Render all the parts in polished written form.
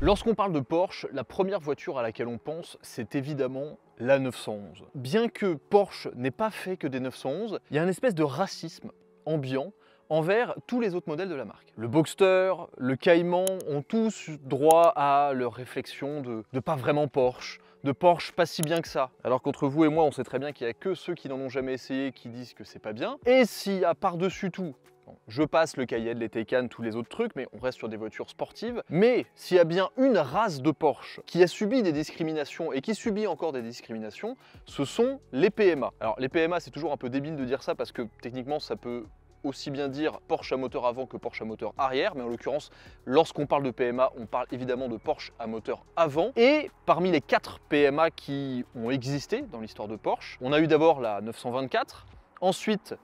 Lorsqu'on parle de Porsche, la première voiture à laquelle on pense, c'est évidemment la 911. Bien que Porsche n'ait pas fait que des 911, il y a une espèce de racisme ambiant envers tous les autres modèles de la marque. Le Boxster, le Cayman ont tous droit à leur réflexion de pas vraiment Porsche, de Porsche pas si bien que ça. Alors qu'entre vous et moi, on sait très bien qu'il n'y a que ceux qui n'en ont jamais essayé qui disent que c'est pas bien. Et s'il y a par-dessus tout, bon, je passe le Cayenne, les Taycan, tous les autres trucs, mais on reste sur des voitures sportives. Mais s'il y a bien une race de Porsche qui a subi des discriminations et qui subit encore des discriminations, ce sont les PMA. Alors les PMA, c'est toujours un peu débile de dire ça parce que techniquement, ça peut aussi bien dire Porsche à moteur avant que Porsche à moteur arrière, mais en l'occurrence, lorsqu'on parle de PMA, on parle évidemment de Porsche à moteur avant. Et parmi les 4 PMA qui ont existé dans l'histoire de Porsche, on a eu d'abord la 924, ensuite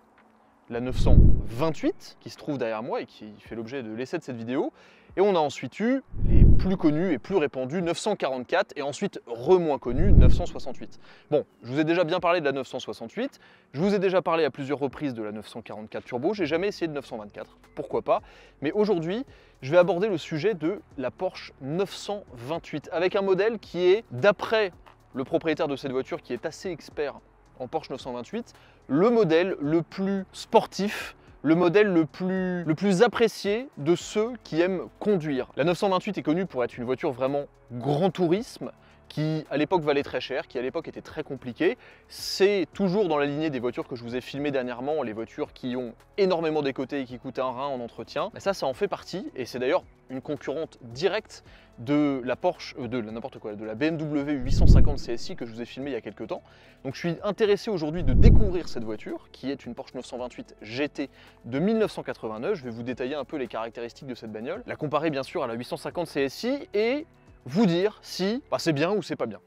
la 928 qui se trouve derrière moi et qui fait l'objet de l'essai de cette vidéo, et on a ensuite eu les plus connus et plus répandus 944 et ensuite moins connus 968. Bon, je vous ai déjà bien parlé de la 968, je vous ai déjà parlé à plusieurs reprises de la 944 Turbo, j'ai jamais essayé de 924, pourquoi pas, mais aujourd'hui je vais aborder le sujet de la Porsche 928 avec un modèle qui est, d'après le propriétaire de cette voiture qui est assez expert en Porsche 928, le modèle le plus sportif, le modèle le plus apprécié de ceux qui aiment conduire. La 928 est connue pour être une voiture vraiment grand tourisme, qui à l'époque valait très cher, qui à l'époque était très compliqué. C'est toujours dans la lignée des voitures que je vous ai filmées dernièrement, les voitures qui ont énormément décoté et qui coûtent un rein en entretien. Mais ça en fait partie, et c'est d'ailleurs une concurrente directe de la Porsche, de la BMW 850 CSI que je vous ai filmé il y a quelques temps. Donc je suis intéressé aujourd'hui de découvrir cette voiture, qui est une Porsche 928 GT de 1989. Je vais vous détailler un peu les caractéristiques de cette bagnole, la comparer bien sûr à la 850 CSI et vous dire si c'est bien ou c'est pas bien.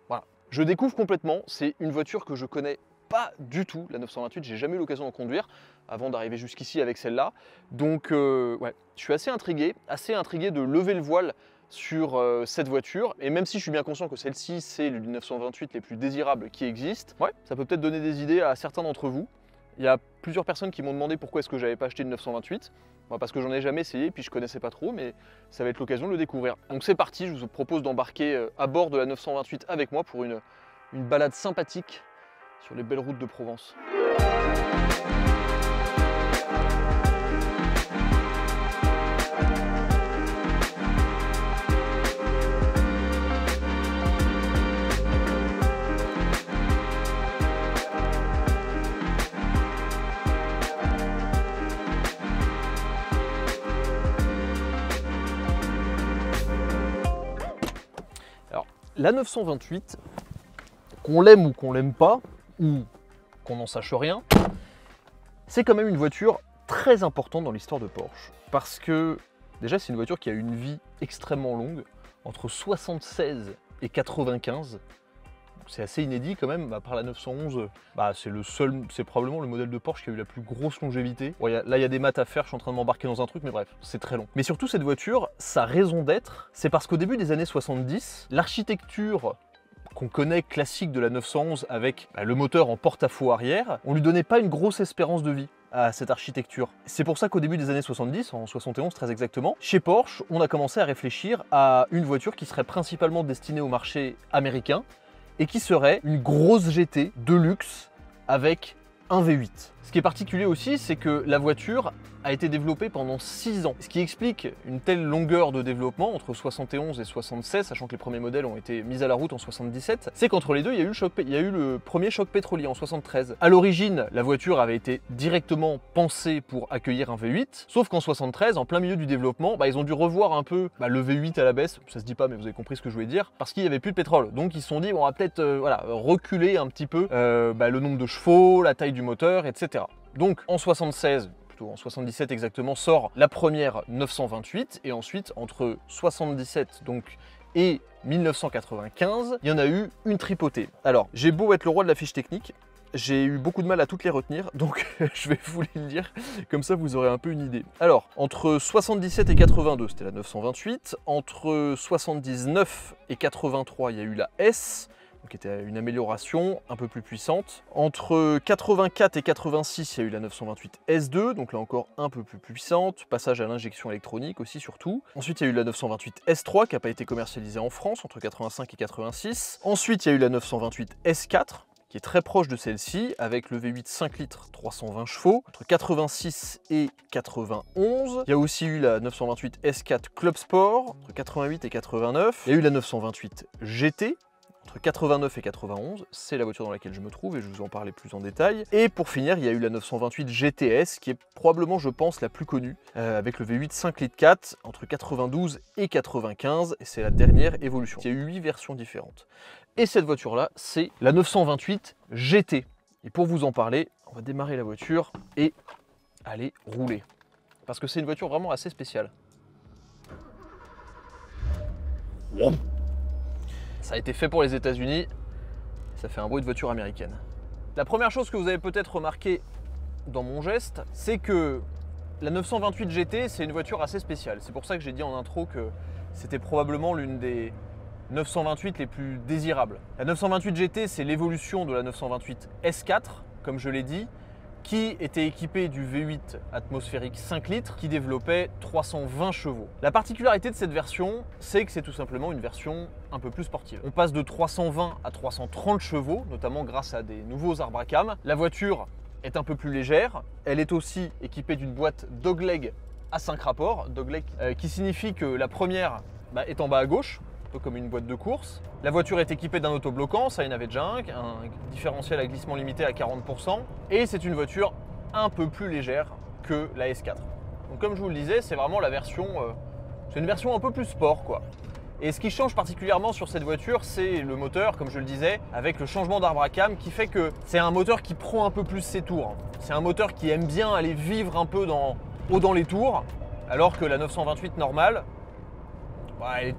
Voilà, je découvre complètement, c'est une voiture que je connais pas du tout, la 928, j'ai jamais eu l'occasion d'en conduire avant d'arriver jusqu'ici avec celle-là. Donc ouais, je suis assez intrigué de lever le voile sur cette voiture, et même si je suis bien conscient que celle-ci c'est l'une des 928 les plus désirables qui existent, ouais, ça peut peut-être donner des idées à certains d'entre vous. Il y a plusieurs personnes qui m'ont demandé pourquoi est-ce que j'avais pas acheté une 928. Parce que j'en ai jamais essayé, puis je connaissais pas trop, mais ça va être l'occasion de le découvrir. Donc c'est parti, je vous propose d'embarquer à bord de la 928 avec moi pour une balade sympathique sur les belles routes de Provence. La 928, qu'on l'aime ou qu'on l'aime pas, ou qu'on n'en sache rien, c'est quand même une voiture très importante dans l'histoire de Porsche. Parce que déjà c'est une voiture qui a une vie extrêmement longue, entre 76 et 95. C'est assez inédit quand même, à part la 911, c'est probablement le modèle de Porsche qui a eu la plus grosse longévité. Bon, là il y a des maths à faire, je suis en train de m'embarquer dans un truc, mais bref, c'est très long. Mais surtout cette voiture, sa raison d'être, c'est parce qu'au début des années 70, l'architecture qu'on connaît classique de la 911 avec le moteur en porte-à-faux arrière, on lui donnait pas une grosse espérance de vie à cette architecture. C'est pour ça qu'au début des années 70, en 71 très exactement, chez Porsche, on a commencé à réfléchir à une voiture qui serait principalement destinée au marché américain, et qui serait une grosse GT de luxe avec un V8. Ce qui est particulier aussi, c'est que la voiture a été développée pendant 6 ans, ce qui explique une telle longueur de développement entre 71 et 76, sachant que les premiers modèles ont été mis à la route en 77, c'est qu'entre les deux, il y a eu le premier choc pétrolier en 73. À l'origine, la voiture avait été directement pensée pour accueillir un V8, sauf qu'en 73, en plein milieu du développement, ils ont dû revoir un peu le V8 à la baisse, ça se dit pas mais vous avez compris ce que je voulais dire, parce qu'il n'y avait plus de pétrole. Donc ils se sont dit, on va peut-être reculer un petit peu le nombre de chevaux, la taille du moteur, etc. Donc en 76, en 77 exactement, sort la première 928, et ensuite entre 77 et 1995, il y en a eu une tripotée. Alors, j'ai beau être le roi de la fiche technique, j'ai eu beaucoup de mal à toutes les retenir, donc je vais vous les lire, comme ça vous aurez un peu une idée. Alors, entre 77 et 82, c'était la 928, entre 79 et 83, il y a eu la S, qui était une amélioration un peu plus puissante. Entre 84 et 86, il y a eu la 928 S2, donc là encore un peu plus puissante, passage à l'injection électronique aussi surtout. Ensuite, il y a eu la 928 S3 qui n'a pas été commercialisée en France entre 85 et 86. Ensuite, il y a eu la 928 S4, qui est très proche de celle-ci, avec le V8 5 litres 320 chevaux, entre 86 et 91. Il y a aussi eu la 928 S4 Club Sport, entre 88 et 89. Il y a eu la 928 GT, entre 89 et 91, c'est la voiture dans laquelle je me trouve et je vous en parlais plus en détail. Et pour finir, il y a eu la 928 GTS qui est probablement, je pense, la plus connue, avec le V8 5 litres 4 entre 92 et 95, et c'est la dernière évolution. Il y a eu 8 versions différentes. Et cette voiture-là, c'est la 928 GT. Et pour vous en parler, on va démarrer la voiture et aller rouler. Parce que c'est une voiture vraiment assez spéciale. Ça a été fait pour les États-Unis, ça fait un bruit de voiture américaine. La première chose que vous avez peut-être remarqué dans mon geste, c'est que la 928 GT, c'est une voiture assez spéciale. C'est pour ça que j'ai dit en intro que c'était probablement l'une des 928 les plus désirables. La 928 GT, c'est l'évolution de la 928 S4, comme je l'ai dit, qui était équipé du V8 atmosphérique 5 litres qui développait 320 chevaux. La particularité de cette version, c'est que c'est tout simplement une version un peu plus sportive. On passe de 320 à 330 chevaux, notamment grâce à des nouveaux arbres à cam. La voiture est un peu plus légère. Elle est aussi équipée d'une boîte dogleg à 5 rapports, dogleg qui signifie que la première est en bas à gauche, un peu comme une boîte de course. La voiture est équipée d'un autobloquant, ça il y en avait déjà un différentiel à glissement limité à 40%, et c'est une voiture un peu plus légère que la S4. Donc comme je vous le disais, c'est vraiment la version, c'est une version un peu plus sport quoi. Et ce qui change particulièrement sur cette voiture, c'est le moteur, comme je le disais, avec le changement d'arbre à cam qui fait que c'est un moteur qui prend un peu plus ses tours. C'est un moteur qui aime bien aller vivre un peu haut dans les tours, alors que la 928 normale, elle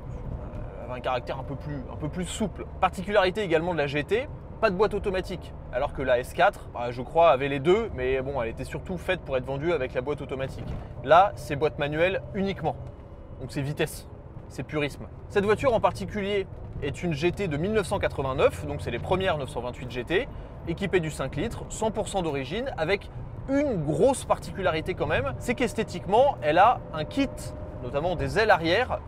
avait un caractère un peu plus souple. Particularité également de la GT, pas de boîte automatique, alors que la S4, je crois, avait les deux, mais bon, elle était surtout faite pour être vendue avec la boîte automatique. Là, c'est boîte manuelle uniquement, donc c'est vitesse, c'est purisme. Cette voiture en particulier est une GT de 1989, donc c'est les premières 928 GT, équipée du 5 litres, 100% d'origine, avec une grosse particularité quand même, c'est qu'esthétiquement, elle a un kit, notamment des ailes arrière,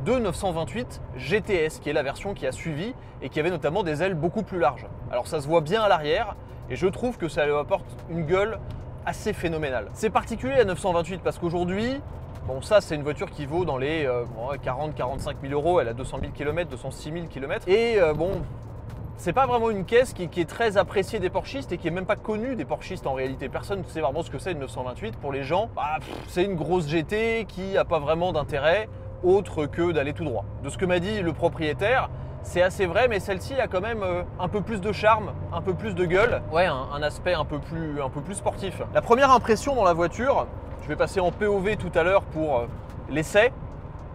de 928 GTS, qui est la version qui a suivi et qui avait notamment des ailes beaucoup plus larges. Alors ça se voit bien à l'arrière et je trouve que ça lui apporte une gueule assez phénoménale. C'est particulier à 928 parce qu'aujourd'hui, bon ça c'est une voiture qui vaut dans les 40-45 000 euros, elle a 200 000 km, 206 000 km et bon, c'est pas vraiment une caisse qui est très appréciée des Porschistes et qui est même pas connue des Porschistes en réalité. Personne ne sait vraiment ce que c'est une 928. Pour les gens, c'est une grosse GT qui n'a pas vraiment d'intérêt autre que d'aller tout droit. De ce que m'a dit le propriétaire, c'est assez vrai, mais celle-ci a quand même un peu plus de charme, un peu plus de gueule. Ouais, un aspect un peu plus sportif. La première impression dans la voiture, je vais passer en POV tout à l'heure pour l'essai,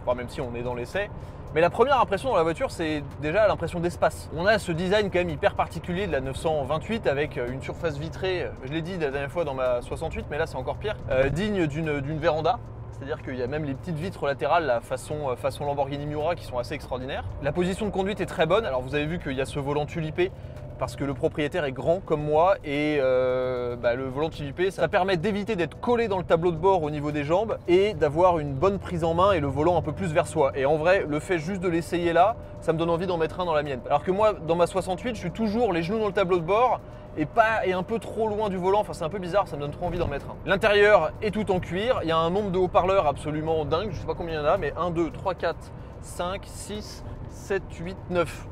enfin même si on est dans l'essai, mais la première impression dans la voiture, c'est déjà l'impression d'espace. On a ce design quand même hyper particulier de la 928 avec une surface vitrée, je l'ai dit la dernière fois dans ma 68, mais là c'est encore pire, digne d'une véranda. C'est-à-dire qu'il y a même les petites vitres latérales là, façon Lamborghini Miura qui sont assez extraordinaires. La position de conduite est très bonne. Alors vous avez vu qu'il y a ce volant tulipé parce que le propriétaire est grand comme moi et le volant tulipé, ça permet d'éviter d'être collé dans le tableau de bord au niveau des jambes et d'avoir une bonne prise en main et le volant un peu plus vers soi. Et en vrai, le fait juste de l'essayer là, ça me donne envie d'en mettre un dans la mienne. Alors que moi, dans ma 68, je suis toujours les genoux dans le tableau de bord et un peu trop loin du volant, enfin c'est un peu bizarre, ça me donne trop envie d'en mettre un. L'intérieur est tout en cuir, il y a un nombre de haut-parleurs absolument dingue, je sais pas combien il y en a, mais 1, 2, 3, 4, 5, 6, 7, 8, 9.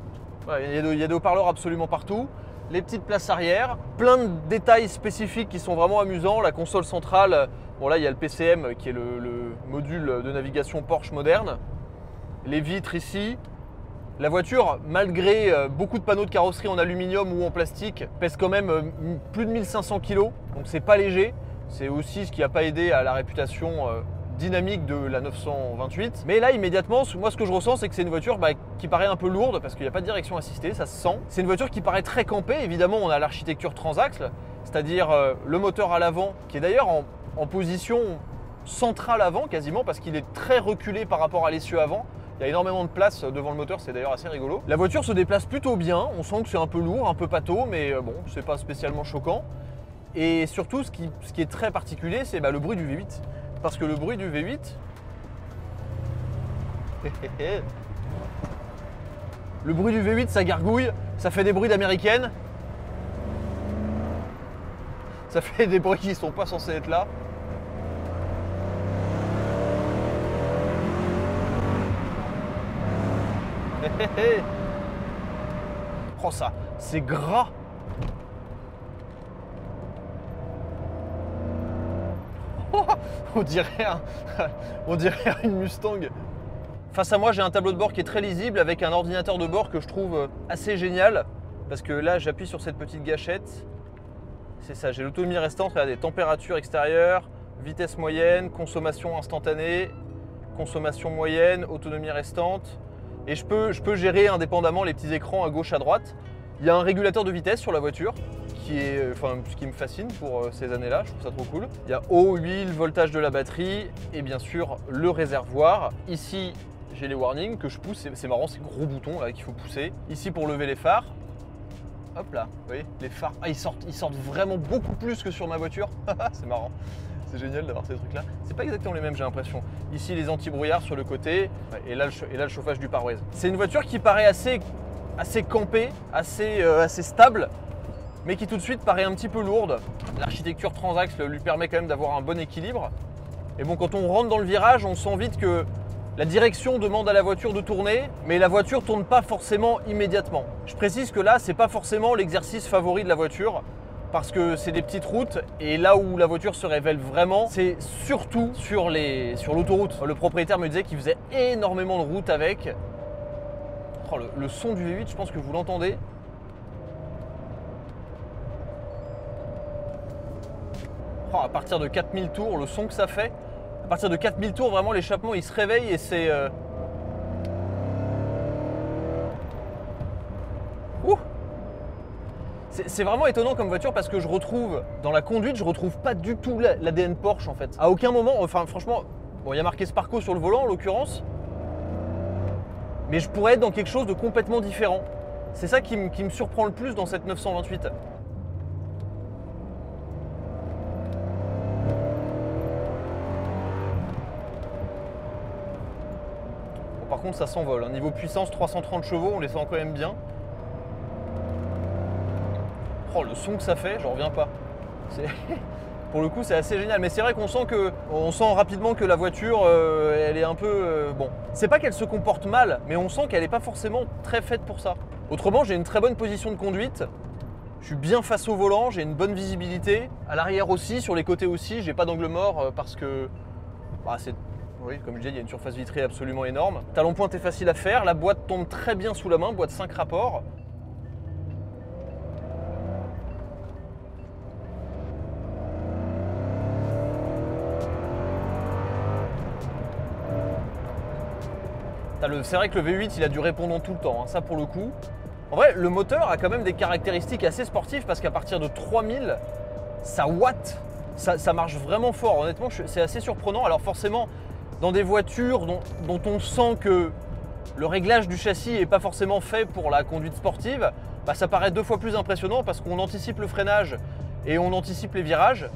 Ouais, il y a des haut-parleurs absolument partout. Les petites places arrière, plein de détails spécifiques qui sont vraiment amusants. La console centrale, bon là il y a le PCM qui est le module de navigation Porsche moderne. Les vitres ici. La voiture, malgré beaucoup de panneaux de carrosserie en aluminium ou en plastique, pèse quand même plus de 1500 kg, donc c'est pas léger. C'est aussi ce qui n'a pas aidé à la réputation dynamique de la 928. Mais là, immédiatement, moi ce que je ressens, c'est que c'est une voiture qui paraît un peu lourde parce qu'il n'y a pas de direction assistée, ça se sent. C'est une voiture qui paraît très campée. Évidemment, on a l'architecture transaxe, c'est-à-dire le moteur à l'avant, qui est d'ailleurs en position centrale avant quasiment parce qu'il est très reculé par rapport à l'essieu avant. Il y a énormément de place devant le moteur, c'est d'ailleurs assez rigolo. La voiture se déplace plutôt bien, on sent que c'est un peu lourd, un peu pâteau, mais bon, c'est pas spécialement choquant. Et surtout, ce qui est très particulier, c'est le bruit du V8. Parce que le bruit du V8... le bruit du V8, ça gargouille, ça fait des bruits d'américaine. Ça fait des bruits qui sont pas censés être là. Oh ça, c'est gras. On dirait une Mustang. Face à moi, j'ai un tableau de bord qui est très lisible avec un ordinateur de bord que je trouve assez génial. Parce que là, j'appuie sur cette petite gâchette. C'est ça, j'ai l'autonomie restante, regardez, température extérieure, vitesse moyenne, consommation instantanée, consommation moyenne, autonomie restante. Et je peux gérer indépendamment les petits écrans à gauche, à droite. Il y a un régulateur de vitesse sur la voiture, ce qui me fascine pour ces années-là, je trouve ça trop cool. Il y a eau, huile, voltage de la batterie et bien sûr le réservoir. Ici, j'ai les warnings que je pousse, c'est marrant, ces gros boutons là qu'il faut pousser. Ici pour lever les phares. Hop là, vous voyez, les phares, ils sortent vraiment beaucoup plus que sur ma voiture. C'est marrant. C'est génial d'avoir ces trucs là. C'est pas exactement les mêmes, j'ai l'impression. Ici les anti-brouillards sur le côté et là le chauffage du pare-brise. C'est une voiture qui paraît assez campée, assez stable, mais qui tout de suite paraît un petit peu lourde. L'architecture transaxe lui permet quand même d'avoir un bon équilibre. Et bon, quand on rentre dans le virage, on sent vite que la direction demande à la voiture de tourner, mais la voiture tourne pas forcément immédiatement. Je précise que là, c'est pas forcément l'exercice favori de la voiture, parce que c'est des petites routes et là où la voiture se révèle vraiment, c'est surtout sur l'autoroute. Le propriétaire me disait qu'il faisait énormément de routes avec. Oh, le son du V8, je pense que vous l'entendez. Oh, à partir de 4000 tours, le son que ça fait. À partir de 4000 tours, vraiment l'échappement il se réveille et c'est... C'est vraiment étonnant comme voiture parce que je retrouve, dans la conduite, je retrouve pas du tout l'ADN Porsche en fait. À aucun moment, enfin franchement, bon il y a marqué Sparco sur le volant en l'occurrence, mais je pourrais être dans quelque chose de complètement différent. C'est ça qui me surprend le plus dans cette 928. Bon, par contre ça s'envole, hein. Niveau puissance 330 chevaux, on les sent quand même bien. Oh, le son que ça fait, j'en reviens pas. Pour le coup, c'est assez génial. Mais c'est vrai qu'on sent rapidement que la voiture, elle est un peu... bon, c'est pas qu'elle se comporte mal, mais on sent qu'elle n'est pas forcément très faite pour ça. Autrement, j'ai une très bonne position de conduite. Je suis bien face au volant, j'ai une bonne visibilité. À l'arrière aussi, sur les côtés aussi, j'ai pas d'angle mort parce que... oui, comme je disais, il y a une surface vitrée absolument énorme. Talon pointe est facile à faire. La boîte tombe très bien sous la main, boîte 5 rapports. C'est vrai que le V8 il a du répondant tout le temps, hein, ça pour le coup. En vrai, le moteur a quand même des caractéristiques assez sportives parce qu'à partir de 3000, ça watt, ça marche vraiment fort. Honnêtement, c'est assez surprenant. Alors forcément, dans des voitures dont on sent que le réglage du châssis n'est pas forcément fait pour la conduite sportive, ça paraît 2 fois plus impressionnant parce qu'on anticipe le freinage et on anticipe les virages.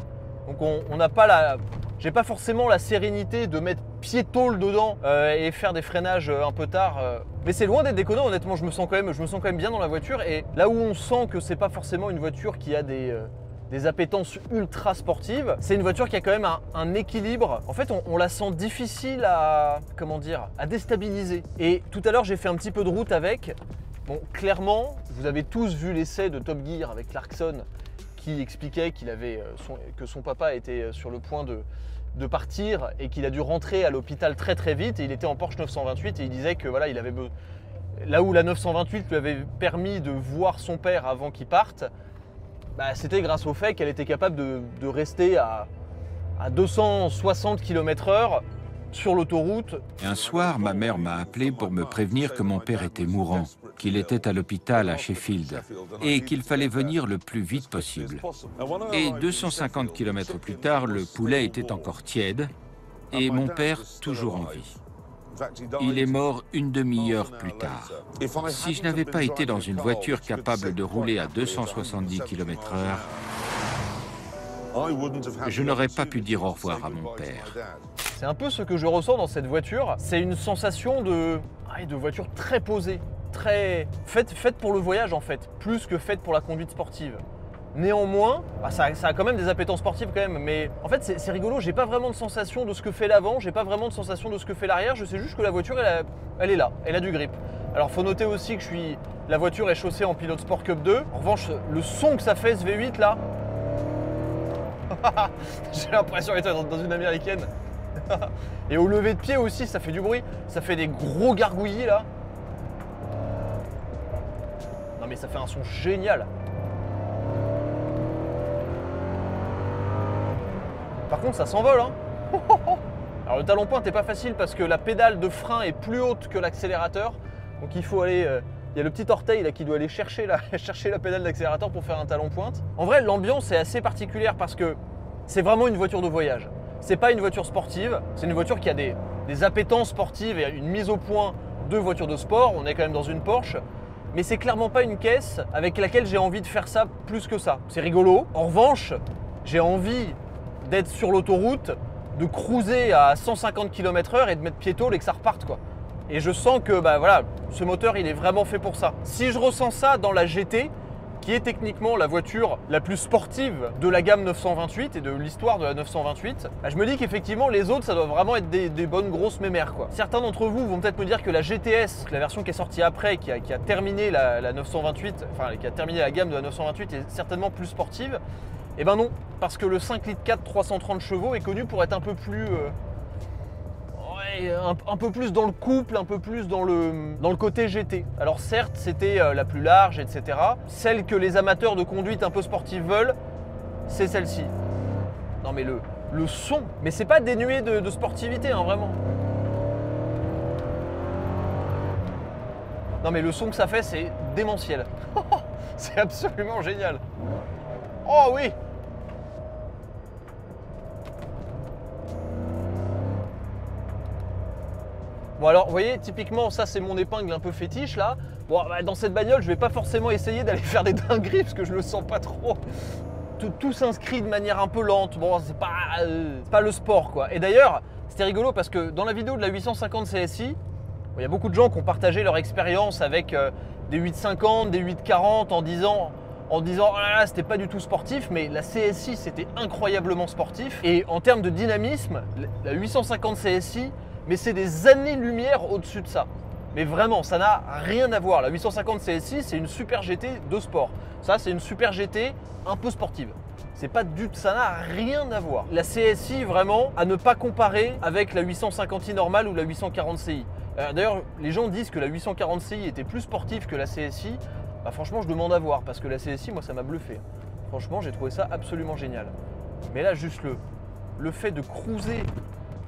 Donc on n'a pas j'ai pas forcément la sérénité de mettre pied-tôle dedans et faire des freinages un peu tard. Mais c'est loin d'être déconnant, honnêtement, je me sens quand même bien dans la voiture. Et là où on sent que c'est pas forcément une voiture qui a des appétences ultra sportives, c'est une voiture qui a quand même un équilibre. En fait, on la sent difficile à déstabiliser. Et tout à l'heure, j'ai fait un petit peu de route avec. Bon, clairement, vous avez tous vu l'essai de Top Gear avec Clarkson qui expliquait que son papa était sur le point de partir et qu'il a dû rentrer à l'hôpital très très vite et il était en Porsche 928 et il disait que voilà, là où la 928 lui avait permis de voir son père avant qu'il parte, c'était grâce au fait qu'elle était capable de rester à 260 km/h sur l'autoroute. Un soir, ma mère m'a appelé pour me prévenir que mon père était mourant, qu'il était à l'hôpital à Sheffield et qu'il fallait venir le plus vite possible. Et 250 km plus tard, le poulet était encore tiède et mon père toujours en vie. Il est mort une demi-heure plus tard. Si je n'avais pas été dans une voiture capable de rouler à 270 km/h, je n'aurais pas pu dire au revoir à mon père. C'est un peu ce que je ressens dans cette voiture. C'est une sensation de voiture très posée, très faite pour le voyage en fait, plus que faite pour la conduite sportive. Néanmoins, ça a quand même des appétences sportives quand même, mais en fait c'est rigolo, j'ai pas vraiment de sensation de ce que fait l'avant, j'ai pas vraiment de sensation de ce que fait l'arrière, je sais juste que la voiture elle est là, elle a du grip. Alors faut noter aussi que la voiture est chaussée en Pilot Sport Cup 2, en revanche le son que ça fait ce V8 là, j'ai l'impression d'être dans une américaine. Et au lever de pied aussi ça fait du bruit, ça fait des gros gargouillis là. Non mais ça fait un son génial. Par contre ça s'envole hein. Alors le talon pointe n'est pas facile parce que la pédale de frein est plus haute que l'accélérateur. Donc il faut aller, il y a le petit orteil là qui doit aller chercher la pédale d'accélérateur pour faire un talon pointe. En vrai l'ambiance est assez particulière parce que c'est vraiment une voiture de voyage. C'est pas une voiture sportive, c'est une voiture qui a des appétences sportives et une mise au point de voiture de sport. On est quand même dans une Porsche. Mais c'est clairement pas une caisse avec laquelle j'ai envie de faire ça plus que ça. C'est rigolo. En revanche, j'ai envie d'être sur l'autoroute, de cruiser à 150 km/h et de mettre piétole et que ça reparte quoi. Et je sens que voilà, ce moteur il est vraiment fait pour ça. Si je ressens ça dans la GT, qui est techniquement la voiture la plus sportive de la gamme 928 et de l'histoire de la 928, je me dis qu'effectivement les autres ça doit vraiment être des bonnes grosses mémères quoi. Certains d'entre vous vont peut-être me dire que la GTS, la version qui est sortie après, qui a terminé la 928, enfin qui a terminé la gamme de la 928 est certainement plus sportive. Eh ben non, parce que le 5 litres 4 330 chevaux est connu pour être un peu plus un peu plus dans le couple, un peu plus dans le côté GT. Alors certes, c'était la plus large, etc. Celle que les amateurs de conduite un peu sportive veulent, c'est celle-ci. Non mais le son, mais c'est pas dénué de sportivité, hein, vraiment. Non mais le son que ça fait, c'est démentiel. C'est absolument génial. Oh oui! Bon alors, vous voyez, typiquement, ça c'est mon épingle un peu fétiche là. Bon, dans cette bagnole, je vais pas forcément essayer d'aller faire des dingueries parce que je le sens pas trop. Tout s'inscrit de manière un peu lente. Bon, c'est pas le sport quoi. Et d'ailleurs, c'était rigolo parce que dans la vidéo de la 850 CSI, il y a beaucoup de gens qui ont partagé leur expérience avec des 850, des 840 en disant oh là là, c'était pas du tout sportif, mais la CSI c'était incroyablement sportif. Et en termes de dynamisme, la 850 CSI, mais c'est des années-lumière au-dessus de ça. Mais vraiment, ça n'a rien à voir. La 850 CSI, c'est une super GT de sport. Ça, c'est une super GT un peu sportive. C'est pas du tout, ça n'a rien à voir. La CSI, vraiment, à ne pas comparer avec la 850i normale ou la 840 CI. D'ailleurs, les gens disent que la 840 CI était plus sportive que la CSI. Bah, franchement, je demande à voir parce que la CSI, moi, ça m'a bluffé. Franchement, j'ai trouvé ça absolument génial. Mais là, juste le fait de cruiser,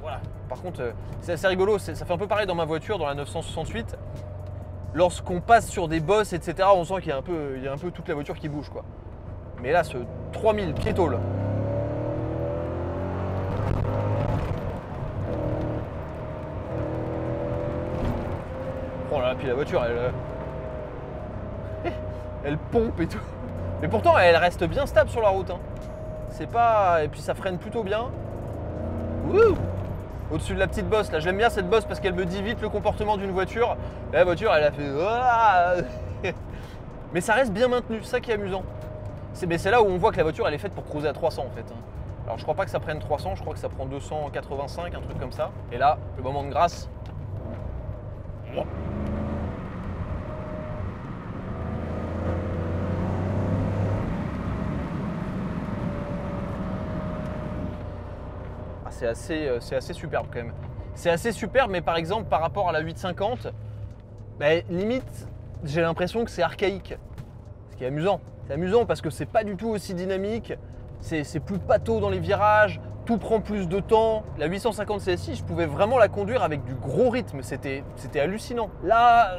voilà. Par contre, c'est assez rigolo. Ça fait un peu pareil dans ma voiture, dans la 968. Lorsqu'on passe sur des bosses, etc., on sent qu'il y a un peu toute la voiture qui bouge, quoi. Mais là, ce 3000 piétole. Oh là là, puis la voiture, elle pompe et tout. Mais pourtant, elle reste bien stable sur la route. Hein. C'est pas... Et puis ça freine plutôt bien. Wouh! Au-dessus de la petite bosse, là, j'aime bien cette bosse parce qu'elle me dit vite le comportement d'une voiture. Et la voiture, elle a fait... Mais ça reste bien maintenu, c'est ça qui est amusant. Mais c'est là où on voit que la voiture, elle est faite pour cruiser à 300 en fait. Alors je crois pas que ça prenne 300, je crois que ça prend 285, un truc comme ça. Et là, le moment de grâce. C'est assez superbe quand même. C'est assez superbe, mais par exemple, par rapport à la 850, limite, j'ai l'impression que c'est archaïque. Ce qui est amusant. C'est amusant parce que c'est pas du tout aussi dynamique, c'est plus pâteau dans les virages, tout prend plus de temps. La 850 CSI, je pouvais vraiment la conduire avec du gros rythme, c'était hallucinant. Là,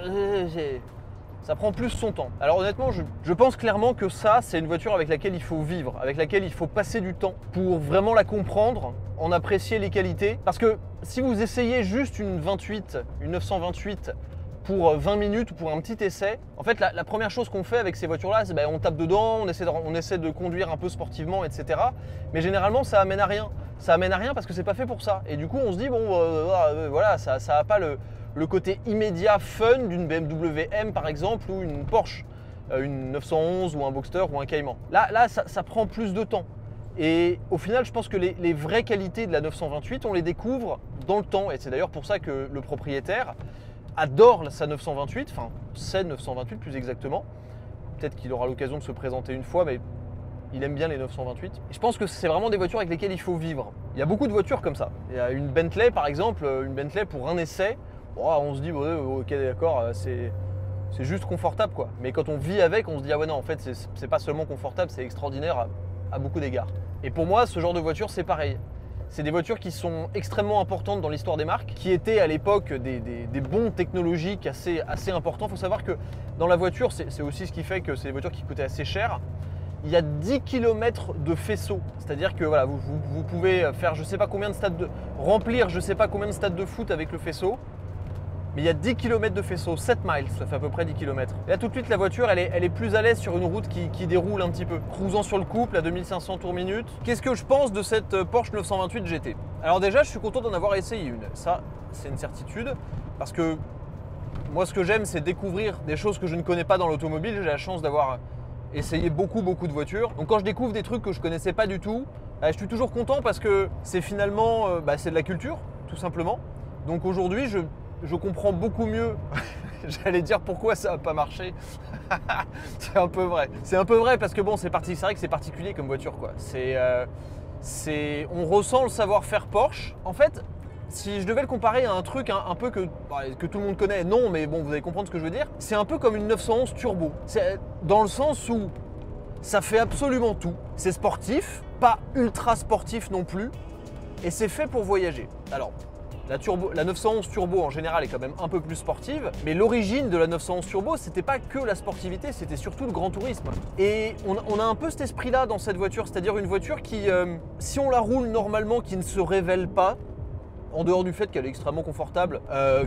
Ça prend plus son temps. Alors honnêtement, je pense clairement que ça, c'est une voiture avec laquelle il faut vivre, avec laquelle il faut passer du temps pour vraiment la comprendre, en apprécier les qualités. Parce que si vous essayez juste une 928 pour 20 minutes ou pour un petit essai, en fait la première chose qu'on fait avec ces voitures-là, c'est on tape dedans, on essaie de conduire un peu sportivement, etc. Mais généralement, ça amène à rien. Ça amène à rien parce que c'est pas fait pour ça. Et du coup, on se dit, bon, voilà, ça n'a pas le côté immédiat fun d'une BMW M par exemple ou une Porsche, une 911 ou un Boxster ou un Cayman. Là ça prend plus de temps. Et au final, je pense que les vraies qualités de la 928, on les découvre dans le temps. Et c'est d'ailleurs pour ça que le propriétaire adore sa 928, enfin c'est 928 plus exactement. Peut-être qu'il aura l'occasion de se présenter une fois, mais il aime bien les 928. Et je pense que c'est vraiment des voitures avec lesquelles il faut vivre. Il y a beaucoup de voitures comme ça. Il y a une Bentley par exemple, une Bentley pour un essai. Oh, on se dit, ouais, ok d'accord, c'est juste confortable quoi. Mais quand on vit avec, on se dit, ah ouais non, en fait c'est pas seulement confortable, c'est extraordinaire à beaucoup d'égards. Et pour moi, ce genre de voiture, c'est pareil. C'est des voitures qui sont extrêmement importantes dans l'histoire des marques, qui étaient à l'époque des bons technologiques assez importants. Il faut savoir que dans la voiture, c'est aussi ce qui fait que c'est des voitures qui coûtaient assez cher. Il y a 10 km de faisceau, c'est-à-dire que voilà, vous pouvez faire je sais pas combien de stades remplir je sais pas combien de stades de foot avec le faisceau. Mais il y a 10 km de faisceau, 7 miles, ça fait à peu près 10 km. Et là tout de suite la voiture elle est plus à l'aise sur une route qui déroule un petit peu. Cruisant sur le couple à 2500 tours minute. Qu'est-ce que je pense de cette Porsche 928 GT? Alors déjà je suis content d'en avoir essayé une, ça c'est une certitude. Parce que moi ce que j'aime c'est découvrir des choses que je ne connais pas dans l'automobile. J'ai la chance d'avoir essayé beaucoup de voitures. Donc quand je découvre des trucs que je connaissais pas du tout, je suis toujours content parce que c'est finalement c'est de la culture tout simplement. Donc aujourd'hui je comprends beaucoup mieux, j'allais dire pourquoi ça n'a pas marché. C'est un peu vrai. C'est un peu vrai parce que bon, c'est vrai que c'est particulier comme voiture quoi. On ressent le savoir-faire Porsche. En fait, si je devais le comparer à un truc un peu que tout le monde connaît, non, mais bon, vous allez comprendre ce que je veux dire. C'est un peu comme une 911 turbo. C'est dans le sens où ça fait absolument tout. C'est sportif, pas ultra sportif non plus, et c'est fait pour voyager. Alors, la 911 Turbo en général est quand même un peu plus sportive, mais l'origine de la 911 Turbo, c'était pas que la sportivité, c'était surtout le grand tourisme. Et on a un peu cet esprit-là dans cette voiture, c'est-à-dire une voiture qui, si on la roule normalement, qui ne se révèle pas, en dehors du fait qu'elle est extrêmement confortable,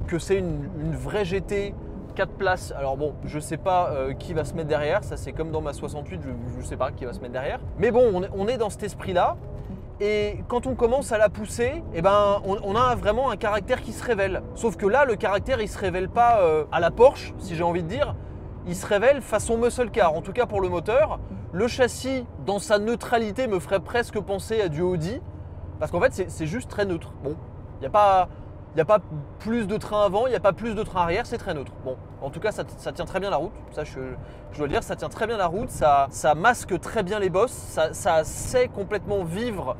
que c'est une vraie GT, 4 places. Alors bon, je sais pas qui va se mettre derrière, ça c'est comme dans ma 68, je sais pas qui va se mettre derrière. Mais bon, on est dans cet esprit-là. Et quand on commence à la pousser, on a vraiment un caractère qui se révèle. Sauf que là, le caractère, il se révèle pas à la Porsche, si j'ai envie de dire. Il se révèle façon muscle car, en tout cas pour le moteur. Le châssis, dans sa neutralité, me ferait presque penser à du Audi. Parce qu'en fait, c'est juste très neutre. Bon, il n'y a pas plus de train avant, il n'y a pas plus de train arrière, c'est très neutre. Bon, en tout cas, ça tient très bien la route. Ça, je dois le dire, ça tient très bien la route. Ça masque très bien les bosses. Ça sait complètement vivre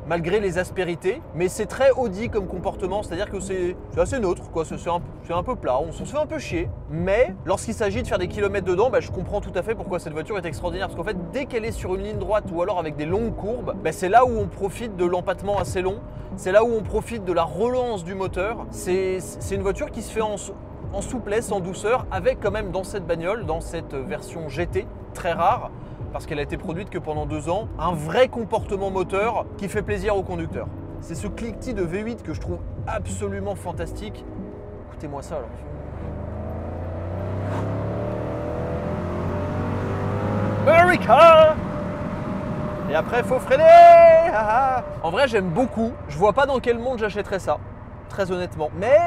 malgré les aspérités. Mais c'est très Audi comme comportement, c'est-à-dire que c'est assez neutre, quoi. C'est un peu plat. On se fait un peu chier. Mais lorsqu'il s'agit de faire des kilomètres dedans, je comprends tout à fait pourquoi cette voiture est extraordinaire. Parce qu'en fait, dès qu'elle est sur une ligne droite ou alors avec des longues courbes, c'est là où on profite de l'empattement assez long. C'est là où on profite de la relance du moteur. C'est une voiture qui se fait en souplesse, en douceur, avec quand même dans cette bagnole, dans cette version GT, très rare, parce qu'elle a été produite que pendant 2 ans, un vrai comportement moteur qui fait plaisir au conducteur. C'est ce cliquetis de V8 que je trouve absolument fantastique. Écoutez-moi ça alors. America! Et après, il faut freiner. En vrai, j'aime beaucoup. Je vois pas dans quel monde j'achèterais ça, très honnêtement. Mais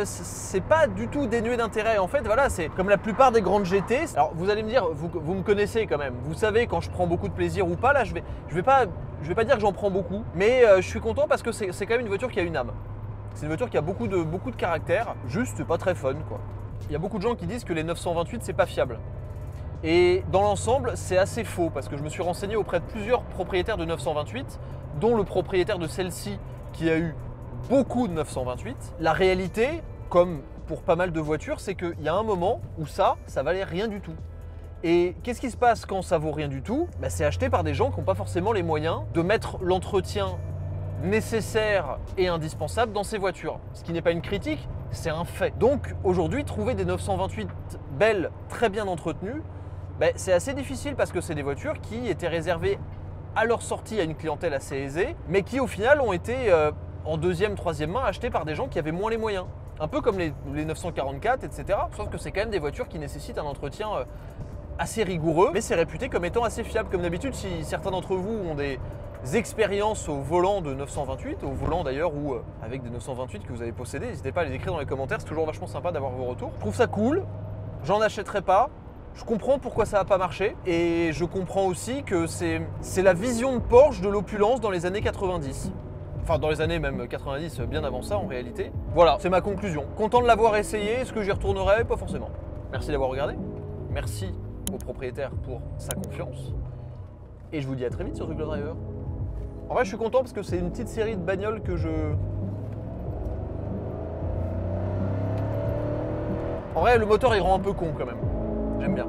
c'est pas du tout dénué d'intérêt. En fait, voilà, c'est comme la plupart des grandes GT. Alors, vous allez me dire, vous me connaissez quand même. Vous savez quand je prends beaucoup de plaisir ou pas. Là, je vais pas dire que j'en prends beaucoup, mais je suis content parce que c'est quand même une voiture qui a une âme. C'est une voiture qui a beaucoup de caractère. Juste, c'est pas très fun, quoi. Il y a beaucoup de gens qui disent que les 928, c'est pas fiable. Et dans l'ensemble, c'est assez faux parce que je me suis renseigné auprès de plusieurs propriétaires de 928, dont le propriétaire de celle-ci qui a eu beaucoup de 928. La réalité, comme pour pas mal de voitures, c'est qu'il y a un moment où ça valait rien du tout. Et qu'est-ce qui se passe quand ça vaut rien du tout? C'est acheté par des gens qui n'ont pas forcément les moyens de mettre l'entretien nécessaire et indispensable dans ces voitures. Ce qui n'est pas une critique, c'est un fait. Donc aujourd'hui, trouver des 928 belles, très bien entretenues, c'est assez difficile parce que c'est des voitures qui étaient réservées à leur sortie à une clientèle assez aisée, mais qui au final ont été en deuxième, troisième main achetées par des gens qui avaient moins les moyens. Un peu comme les 944, etc. Sauf que c'est quand même des voitures qui nécessitent un entretien assez rigoureux, mais c'est réputé comme étant assez fiable. Comme d'habitude, si certains d'entre vous ont des expériences au volant de 928, au volant d'ailleurs ou avec des 928 que vous avez possédés, n'hésitez pas à les écrire dans les commentaires, c'est toujours vachement sympa d'avoir vos retours. Je trouve ça cool, j'en achèterai pas. Je comprends pourquoi ça n'a pas marché et je comprends aussi que c'est la vision de Porsche de l'opulence dans les années 90. Enfin dans les années même 90, bien avant ça en réalité. Voilà, c'est ma conclusion. Content de l'avoir essayé, est-ce que j'y retournerai? Pas forcément. Merci d'avoir regardé. Merci au propriétaire pour sa confiance. Et je vous dis à très vite sur The Glow Driver. En vrai je suis content parce que c'est une petite série de bagnoles que En vrai le moteur il rend un peu con quand même. J'aime bien.